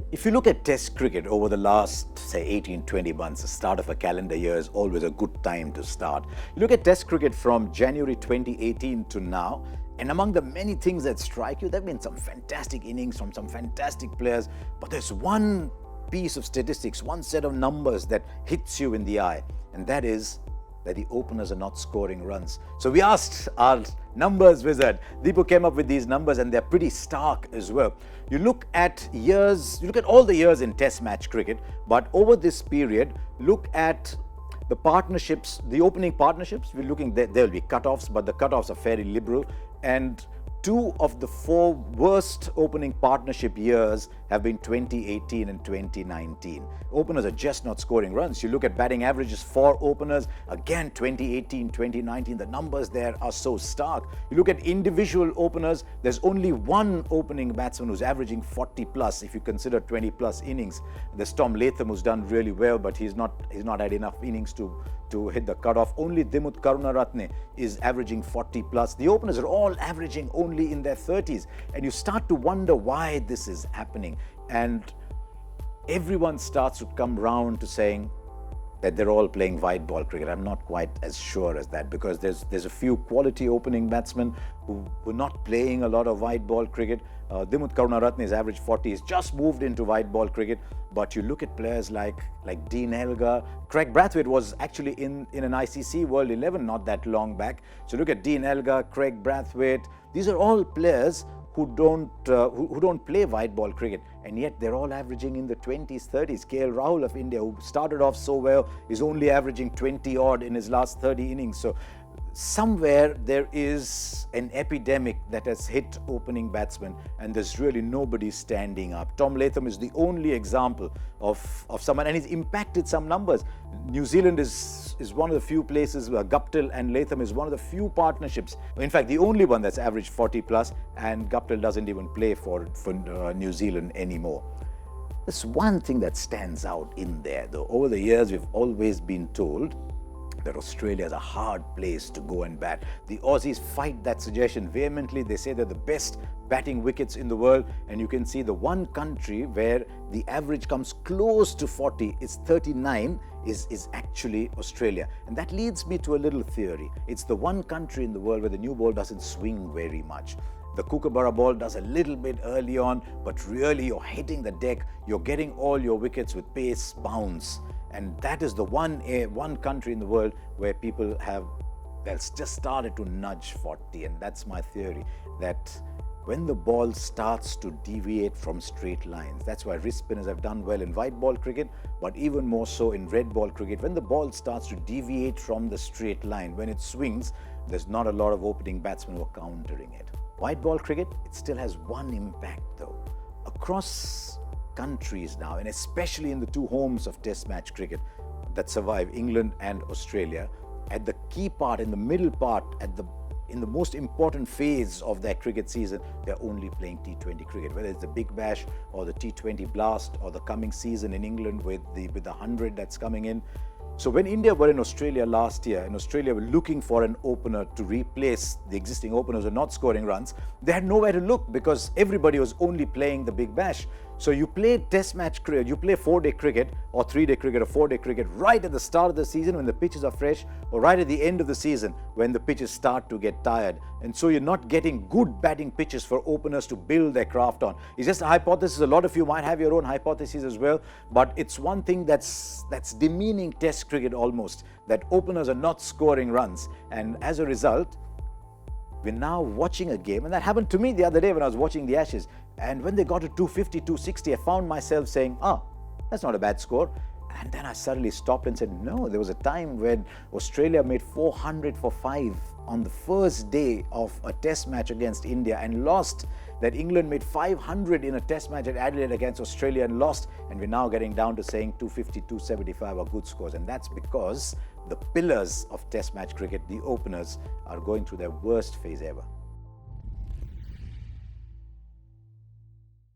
If you look at Test cricket over the last, say, 18, 20 months, the start of a calendar year is always a good time to start. You look at Test cricket from January 2018 to now, and among the many things that strike you, there have been some fantastic innings from some fantastic players, but there's one piece of statistics, one set of numbers that hits you in the eye, and that is that the openers are not scoring runs. So we asked our numbers wizard, Deepu came up with these numbers, and they're pretty stark as well. You look at years, you look at all the years in Test match cricket, but over this period, look at the partnerships, the opening partnerships. We're looking, there will be cutoffs, but the cutoffs are fairly liberal, and 2 of the 4 worst opening partnership years have been 2018 and 2019. Openers are just not scoring runs. You look at batting averages for openers, again 2018, 2019, the numbers there are so stark. You look at individual openers, there's only one opening batsman who's averaging 40 plus if you consider 20 plus innings. There's Tom Latham, who's done really well, but he's not had enough innings to hit the cutoff. Only Dimuth Karunaratne is averaging 40 plus. The openers are all averaging only in their 30s, and you start to wonder why this is happening. And everyone starts to come round to saying that they're all playing white ball cricket. I'm not quite as sure as that, because there's a few quality opening batsmen who were not playing a lot of white ball cricket. Dimuth Karunaratne's average 40 has just moved into white ball cricket, but you look at players like Dean Elgar. Craig Brathwaite was actually in an ICC World 11 not that long back. So look at Dean Elgar, Craig Brathwaite. These are all players who don't play white ball cricket, and yet they're all averaging in the 20s, 30s. KL Rahul of India, who started off so well, is only averaging 20 odd in his last 30 innings. So somewhere there is an epidemic that has hit opening batsmen, and there's really nobody standing up. Tom Latham is the only example of someone, and he's impacted some numbers. New Zealand is one of the few places where Guptill and Latham is one of the few partnerships, in fact the only one that's averaged 40 plus, and Guptill doesn't even play for New Zealand anymore. There's one thing that stands out in there though. Over the years we've always been told that Australia is a hard place to go and bat. The Aussies fight that suggestion vehemently. They say they're the best batting wickets in the world, and you can see the one country where the average comes close to 40, it's 39, is actually Australia. And that leads me to a little theory. It's the one country in the world where the new ball doesn't swing very much. The Kookaburra ball does a little bit early on, but really you're hitting the deck, you're getting all your wickets with pace, bounce. And that is the one country in the world where people have just started to nudge 40. And that's my theory, that when the ball starts to deviate from straight lines, that's why wrist spinners have done well in white ball cricket, but even more so in red ball cricket. When the ball starts to deviate from the straight line, when it swings, there's not a lot of opening batsmen who are countering it. White ball cricket, it still has one impact though. Across countries now, and especially in the 2 homes of Test match cricket that survive, England and Australia, at the key part, in the middle part, in the most important phase of their cricket season, they're only playing T20 cricket, whether it's the Big Bash or the T20 Blast or the coming season in England with the 100 that's coming in. So when India were in Australia last year, and Australia were looking for an opener to replace the existing openers who are not scoring runs, they had nowhere to look because everybody was only playing the Big Bash. So you play Test match cricket, you play 4-day cricket or 3-day cricket or 4-day cricket right at the start of the season when the pitches are fresh, or right at the end of the season when the pitches start to get tired. And so you're not getting good batting pitches for openers to build their craft on. It's just a hypothesis. A lot of you might have your own hypotheses as well, but it's one thing that's demeaning Test cricket almost, that openers are not scoring runs. And as a result, we're now watching a game, and that happened to me the other day when I was watching the Ashes, and when they got to 250, 260, I found myself saying, that's not a bad score. And then I suddenly stopped and said, no, there was a time when Australia made 400 for 5 on the first day of a Test match against India and lost, that England made 500 in a Test match at Adelaide against Australia and lost, and we're now getting down to saying 250, 275 are good scores. And that's because the pillars of Test match cricket, the openers, are going through their worst phase ever.